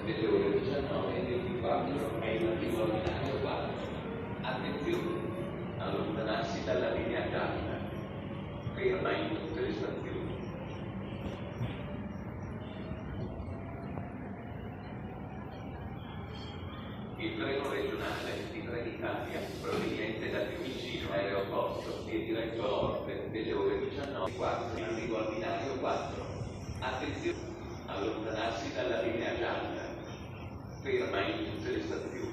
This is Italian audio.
delle ore 19:24 è il primo binario 4. Attenzione, allontanarsi dalla linea gialla, ferma in tutte le stazioni. Il treno regionale di Trenitalia, proveniente da Fiumicino Aeroporto e diretto a Orte, delle ore 19:04 in arrivo al binario 4. Attenzione, allontanarsi dalla linea gialla, ferma in tutte le stazioni.